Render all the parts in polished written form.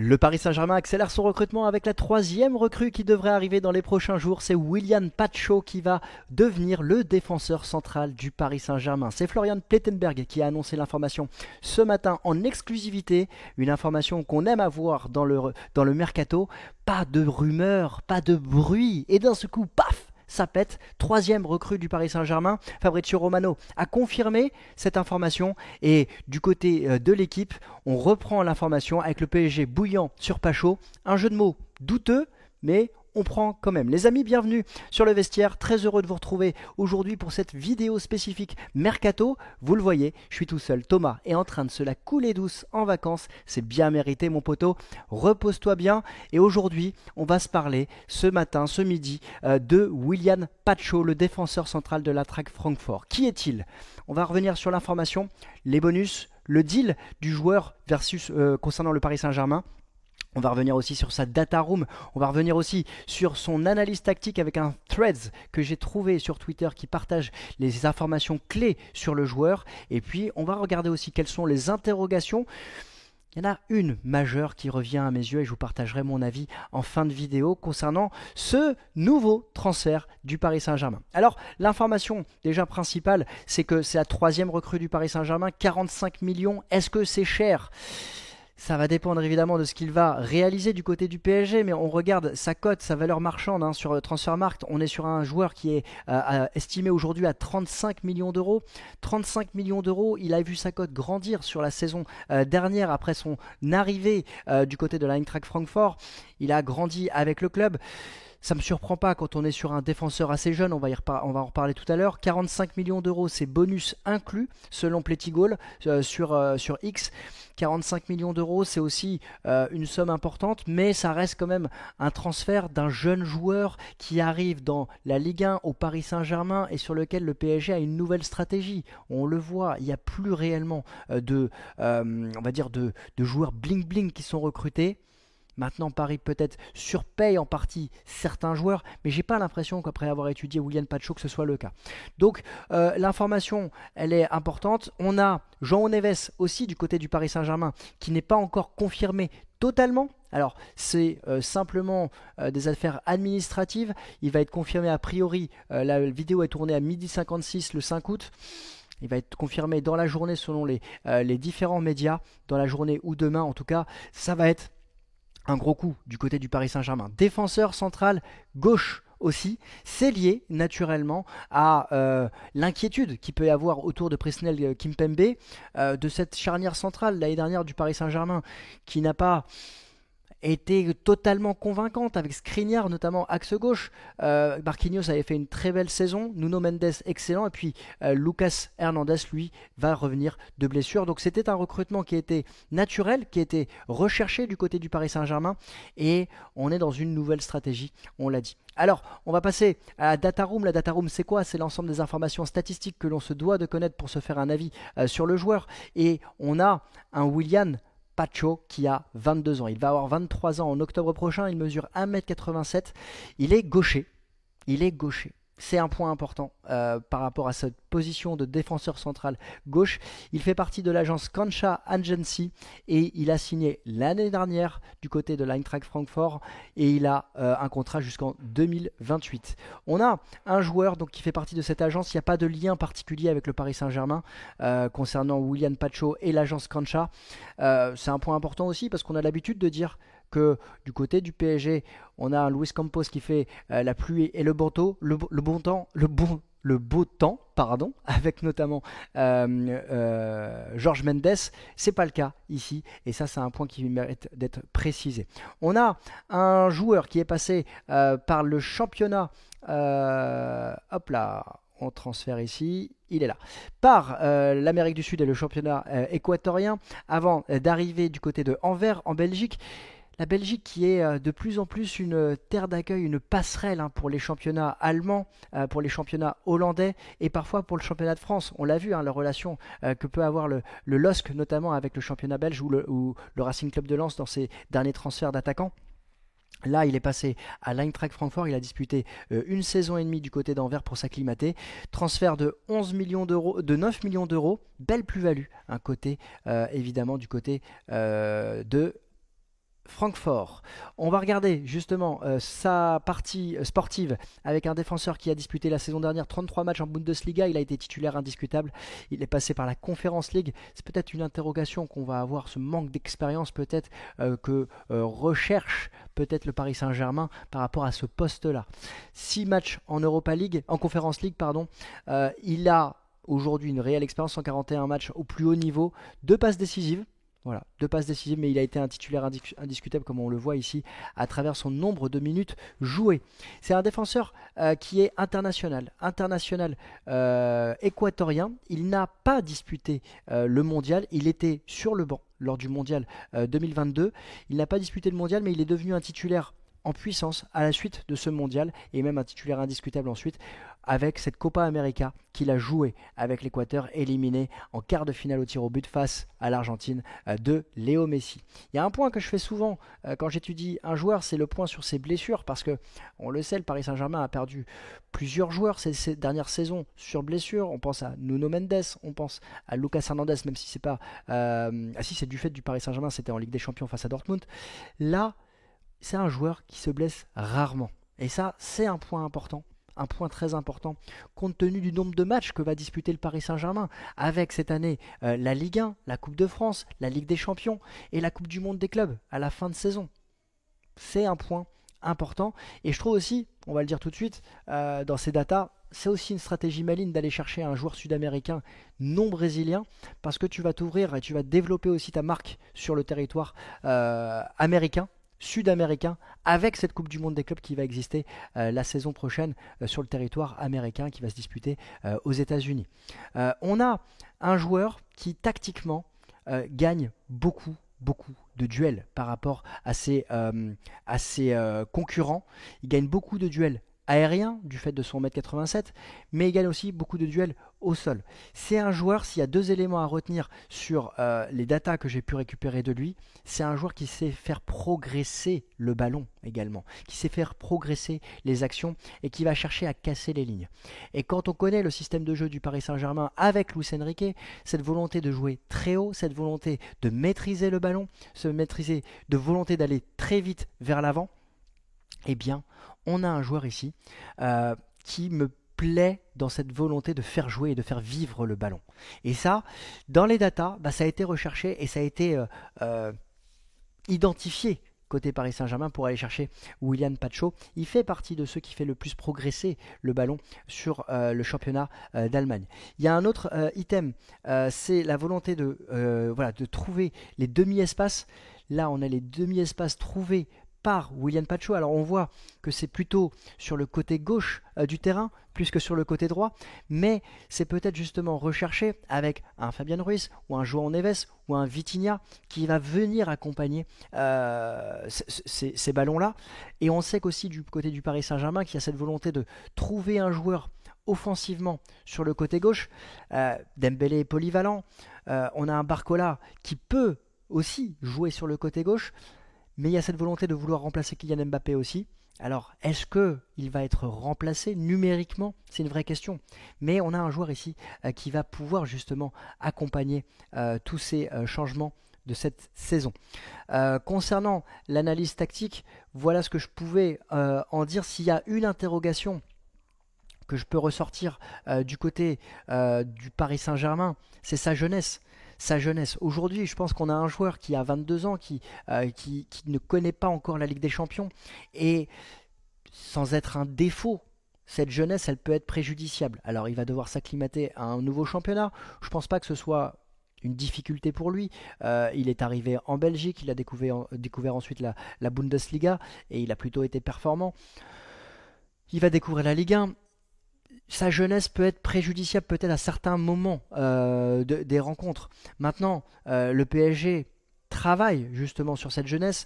Le Paris Saint-Germain accélère son recrutement avec la troisième recrue qui devrait arriver dans les prochains jours. C'est Willian Pacho qui va devenir le défenseur central du Paris Saint-Germain. C'est Florian Plettenberg qui a annoncé l'information ce matin en exclusivité. Une information qu'on aime avoir dans le mercato. Pas de rumeurs, pas de bruit. Et d'un seul coup, paf, ça pète, troisième recrue du Paris Saint-Germain. Fabrizio Romano a confirmé cette information et du côté de l'équipe, on reprend l'information avec le PSG bouillant sur Pacho. Un jeu de mots douteux, mais on prend quand même. Les amis, bienvenue sur le vestiaire. Très heureux de vous retrouver aujourd'hui pour cette vidéo spécifique Mercato. Vous le voyez, je suis tout seul. Thomas est en train de se la couler douce en vacances. C'est bien mérité, mon poteau. Repose-toi bien. Et aujourd'hui, on va se parler ce matin, ce midi, de Willian Pacho, le défenseur central de l'Eintracht Francfort. Qui est-il? On va revenir sur l'information, les bonus, le deal du joueur concernant le Paris Saint-Germain. On va revenir aussi sur sa data room, on va revenir aussi sur son analyse tactique avec un threads que j'ai trouvé sur Twitter qui partage les informations clés sur le joueur. Et puis on va regarder aussi quelles sont les interrogations. Il y en a une majeure qui revient à mes yeux et je vous partagerai mon avis en fin de vidéo concernant ce nouveau transfert du Paris Saint-Germain. Alors l'information déjà principale, c'est que c'est la troisième recrue du Paris Saint-Germain, 45 millions, est-ce que c'est cher ? Ça va dépendre évidemment de ce qu'il va réaliser du côté du PSG, mais on regarde sa cote, sa valeur marchande sur Transfermarkt. On est sur un joueur qui est estimé aujourd'hui à 35 millions d'euros. 35 millions d'euros, il a vu sa cote grandir sur la saison dernière après son arrivée du côté de l'Eintracht Francfort. Il a grandi avec le club. Ça ne me surprend pas quand on est sur un défenseur assez jeune, on va en reparler tout à l'heure. 45 millions d'euros, c'est bonus inclus selon Plettigol sur X. 45 millions d'euros, c'est aussi une somme importante, mais ça reste quand même un transfert d'un jeune joueur qui arrive dans la Ligue 1 au Paris Saint-Germain et sur lequel le PSG a une nouvelle stratégie. On le voit, il n'y a plus réellement on va dire de joueurs bling-bling qui sont recrutés. Maintenant, Paris peut-être surpaye en partie certains joueurs, mais j'ai pas l'impression qu'après avoir étudié Willian Pacho que ce soit le cas. Donc l'information, elle est importante. On a João Neves aussi du côté du Paris Saint-Germain qui n'est pas encore confirmé totalement. Alors c'est simplement des affaires administratives. Il va être confirmé a priori. La vidéo est tournée à 12h56 le 5 août. Il va être confirmé dans la journée selon les différents médias, dans la journée ou demain en tout cas. Ça va être un gros coup du côté du Paris Saint-Germain. Défenseur central gauche aussi, c'est lié naturellement à l'inquiétude qu'il peut y avoir autour de Presnel Kimpembe, de cette charnière centrale l'année dernière du Paris Saint-Germain qui n'a pas été totalement convaincante avec Skriniar notamment axe gauche. Marquinhos avait fait une très belle saison, Nuno Mendes excellent et puis Lucas Hernandez lui va revenir de blessure. Donc c'était un recrutement qui était naturel, qui était recherché du côté du Paris Saint-Germain et on est dans une nouvelle stratégie, on l'a dit. Alors, on va passer à la data room. La data room, c'est quoi? C'est l'ensemble des informations statistiques que l'on se doit de connaître pour se faire un avis sur le joueur. Et on a un Willian Pacho qui a 22 ans. Il va avoir 23 ans en octobre prochain. Il mesure 1m87. Il est gaucher. Il est gaucher. C'est un point important par rapport à cette position de défenseur central gauche. Il fait partie de l'agence Kancha Agency et il a signé l'année dernière du côté de l'Eintracht Francfort et il a un contrat jusqu'en 2028. On a un joueur donc, qui fait partie de cette agence. Il n'y a pas de lien particulier avec le Paris Saint-Germain concernant Willian Pacho et l'agence Kancha. C'est un point important aussi parce qu'on a l'habitude de dire que du côté du PSG, on a un Luis Campos qui fait la pluie et le beau temps, avec notamment Jorge Mendes. C'est pas le cas ici, et ça c'est un point qui mérite d'être précisé. On a un joueur qui est passé par le championnat, hop là, on transfère ici, il est là, par l'Amérique du Sud et le championnat équatorien, avant d'arriver du côté de Anvers en Belgique. La Belgique qui est de plus en plus une terre d'accueil, une passerelle pour les championnats allemands, pour les championnats hollandais et parfois pour le championnat de France. On l'a vu, la relation que peut avoir le LOSC notamment avec le championnat belge ou le Racing Club de Lens dans ses derniers transferts d'attaquants. Là, il est passé à l'Eintracht Francfort, il a disputé une saison et demie du côté d'Anvers pour s'acclimater. Transfert de 11 millions d'euros, de 9 millions d'euros, belle plus-value, un côté évidemment du côté de Francfort. On va regarder justement sa partie sportive avec un défenseur qui a disputé la saison dernière 33 matchs en Bundesliga. Il a été titulaire indiscutable. Il est passé par la Conference League. C'est peut-être une interrogation qu'on va avoir, ce manque d'expérience peut-être que recherche peut-être le Paris Saint-Germain par rapport à ce poste-là. 6 matchs en Europa League, en Conference League, pardon. Il a aujourd'hui une réelle expérience, 141 matchs au plus haut niveau, 2 passes décisives. Voilà, 2 passes décisives, mais il a été un titulaire indiscutable comme on le voit ici à travers son nombre de minutes jouées. C'est un défenseur qui est international équatorien. Il n'a pas disputé le mondial, il était sur le banc lors du mondial 2022. Il n'a pas disputé le mondial, mais il est devenu un titulaire en puissance à la suite de ce mondial et même un titulaire indiscutable ensuite avec cette Copa América qu'il a joué avec l'Équateur, éliminé en quart de finale au tir au but face à l'Argentine de Léo Messi. Il y a un point que je fais souvent quand j'étudie un joueur, c'est le point sur ses blessures, parce que on le sait, le Paris Saint-Germain a perdu plusieurs joueurs ces dernières saisons sur blessure. On pense à Nuno Mendes, on pense à Lucas Hernandez, même si c'est pas si c'est du fait du Paris Saint-Germain, c'était en Ligue des Champions face à Dortmund. Là, c'est un joueur qui se blesse rarement. Et ça, c'est un point important, un point très important, compte tenu du nombre de matchs que va disputer le Paris Saint-Germain, avec cette année la Ligue 1, la Coupe de France, la Ligue des Champions et la Coupe du Monde des clubs à la fin de saison. C'est un point important. Et je trouve aussi, on va le dire tout de suite, dans ces datas, c'est aussi une stratégie maligne d'aller chercher un joueur sud-américain non brésilien, parce que tu vas t'ouvrir et tu vas développer aussi ta marque sur le territoire américain, sud-américain, avec cette Coupe du Monde des clubs qui va exister la saison prochaine sur le territoire américain, qui va se disputer aux États-Unis. On a un joueur qui tactiquement gagne beaucoup de duels par rapport à ses concurrents. Il gagne beaucoup de duels aérien du fait de son 1m87, mais il gagne aussi beaucoup de duels au sol. C'est un joueur, s'il y a 2 éléments à retenir sur les datas que j'ai pu récupérer de lui, c'est un joueur qui sait faire progresser le ballon également, qui sait faire progresser les actions et qui va chercher à casser les lignes. Et quand on connaît le système de jeu du Paris Saint-Germain avec Luis Enrique, cette volonté de jouer très haut, cette volonté de maîtriser le ballon, de volonté d'aller très vite vers l'avant, eh bien, on a un joueur ici qui me plaît dans cette volonté de faire jouer et de faire vivre le ballon. Et ça, dans les datas, ça a été recherché et ça a été identifié côté Paris Saint-Germain pour aller chercher Willian Pacho. Il fait partie de ceux qui fait le plus progresser le ballon sur le championnat d'Allemagne. Il y a un autre item, c'est la volonté de trouver les demi-espaces. Là, on a les demi-espaces trouvés par Willian Pacho. Alors on voit que c'est plutôt sur le côté gauche du terrain plus que sur le côté droit, mais c'est peut-être justement recherché avec un Fabian Ruiz ou un João Neves ou un Vitinha qui va venir accompagner ces ballons-là. Et on sait qu'aussi du côté du Paris Saint-Germain qu'il y a cette volonté de trouver un joueur offensivement sur le côté gauche. Dembélé est polyvalent, on a un Barcola qui peut aussi jouer sur le côté gauche, mais il y a cette volonté de vouloir remplacer Kylian Mbappé aussi. Alors, est-ce qu'il va être remplacé numériquement? C'est une vraie question. Mais on a un joueur ici qui va pouvoir justement accompagner tous ces changements de cette saison. Concernant l'analyse tactique, voilà ce que je pouvais en dire. S'il y a une interrogation que je peux ressortir du côté du Paris Saint-Germain, c'est sa jeunesse. Aujourd'hui, je pense qu'on a un joueur qui a 22 ans, qui ne connaît pas encore la Ligue des Champions, et sans être un défaut, cette jeunesse, elle peut être préjudiciable. Alors, il va devoir s'acclimater à un nouveau championnat. Je ne pense pas que ce soit une difficulté pour lui. Il est arrivé en Belgique, il a découvert ensuite la Bundesliga, et il a plutôt été performant. Il va découvrir la Ligue 1. Sa jeunesse peut être préjudiciable peut-être à certains moments des rencontres. Maintenant, le PSG travaille justement sur cette jeunesse.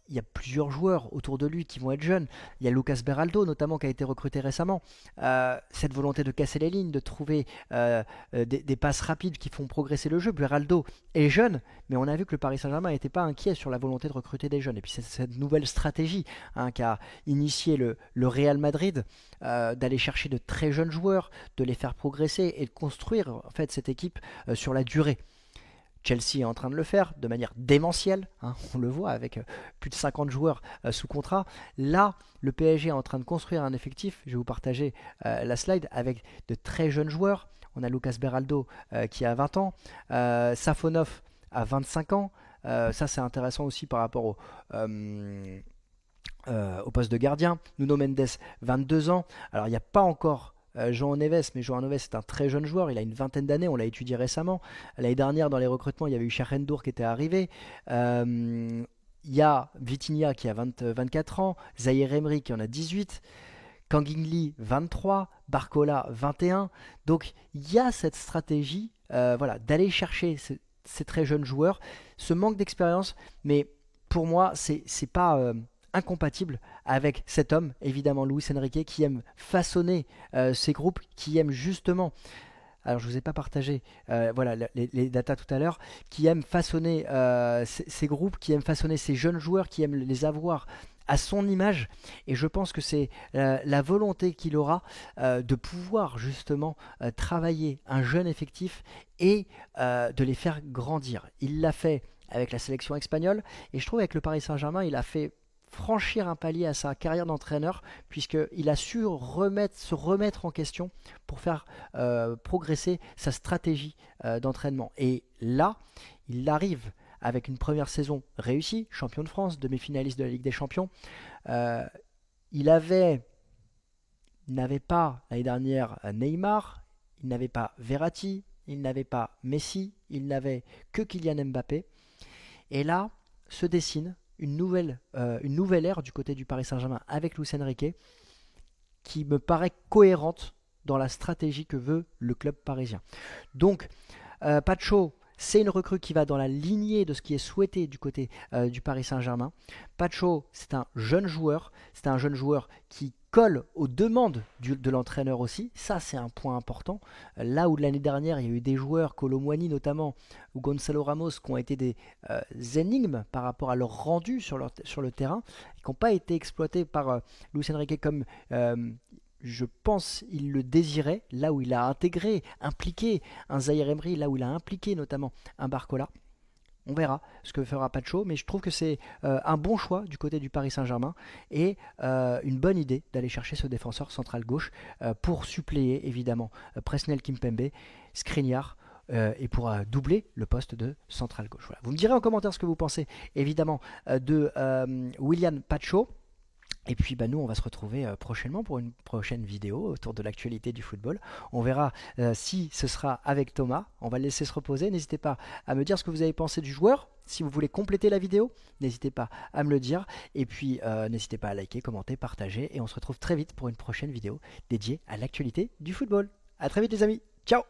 Il y a plusieurs joueurs autour de lui qui vont être jeunes. Il y a Lucas Beraldo notamment qui a été recruté récemment. Cette volonté de casser les lignes, de trouver des passes rapides qui font progresser le jeu. Beraldo est jeune, mais on a vu que le Paris Saint-Germain n'était pas inquiet sur la volonté de recruter des jeunes. Et puis c'est cette nouvelle stratégie qu'a initié le Real Madrid, d'aller chercher de très jeunes joueurs, de les faire progresser et de construire en fait cette équipe sur la durée. Chelsea est en train de le faire de manière démentielle, hein, on le voit avec plus de 50 joueurs sous contrat. Là, le PSG est en train de construire un effectif, je vais vous partager la slide, avec de très jeunes joueurs. On a Lucas Beraldo qui a 20 ans, Safonov à 25 ans. Ça c'est intéressant aussi par rapport au poste de gardien. Nuno Mendes, 22 ans. Alors il n'y a pas encore João Neves, mais João Neves est un très jeune joueur, il a une vingtaine d'années, on l'a étudié récemment. L'année dernière, dans les recrutements, il y avait eu Cherhendour qui était arrivé. Il y a Vitinha qui a 24 ans, Zahir Emery qui en a 18, Kang-in Lee 23, Barcola 21. Donc il y a cette stratégie voilà, d'aller chercher ces très jeunes joueurs, ce manque d'expérience, mais pour moi, c'est pas incompatible avec cet homme, évidemment Luis Enrique, qui aime façonner ces groupes, qui aime justement, alors je ne vous ai pas partagé voilà, les datas tout à l'heure, qui aime façonner ces groupes, qui aime façonner ces jeunes joueurs, qui aime les avoir à son image, et je pense que c'est la volonté qu'il aura de pouvoir justement travailler un jeune effectif et de les faire grandir. Il l'a fait avec la sélection espagnole, et je trouve avec le Paris Saint-Germain, il a fait franchir un palier à sa carrière d'entraîneur, puisqu'il a su se remettre en question pour faire progresser sa stratégie d'entraînement. Et là, il arrive avec une première saison réussie, champion de France, demi-finaliste de la Ligue des Champions. Euh, il n'avait pas l'année dernière Neymar, il n'avait pas Verratti, il n'avait pas Messi, il n'avait que Kylian Mbappé. Et là, se dessine une nouvelle ère du côté du Paris Saint-Germain avec Luis Enrique, qui me paraît cohérente dans la stratégie que veut le club parisien. Donc, Pacho, c'est une recrue qui va dans la lignée de ce qui est souhaité du côté du Paris Saint-Germain. Pacho, c'est un jeune joueur qui colle aux demandes de l'entraîneur aussi. Ça, c'est un point important. Là où l'année dernière, il y a eu des joueurs, Kolo Muani notamment, ou Gonzalo Ramos, qui ont été des énigmes par rapport à leur rendu sur le terrain, et qui n'ont pas été exploités par Luis Enrique comme je pense il le désirait, là où il a intégré, impliqué un Zahir Emery, là où il a impliqué notamment un Barcola. On verra ce que fera Pacho, mais je trouve que c'est un bon choix du côté du Paris Saint-Germain et une bonne idée d'aller chercher ce défenseur central gauche pour suppléer évidemment Presnel Kimpembe, Skriniar, et pour doubler le poste de central gauche. Voilà. Vous me direz en commentaire ce que vous pensez évidemment de Willian Pacho. Et puis nous on va se retrouver prochainement pour une prochaine vidéo autour de l'actualité du football. On verra si ce sera avec Thomas. On va le laisser se reposer. N'hésitez pas à me dire ce que vous avez pensé du joueur. Si vous voulez compléter la vidéo, n'hésitez pas à me le dire. Et puis n'hésitez pas à liker, commenter, partager. Et on se retrouve très vite pour une prochaine vidéo dédiée à l'actualité du football. A très vite les amis. Ciao.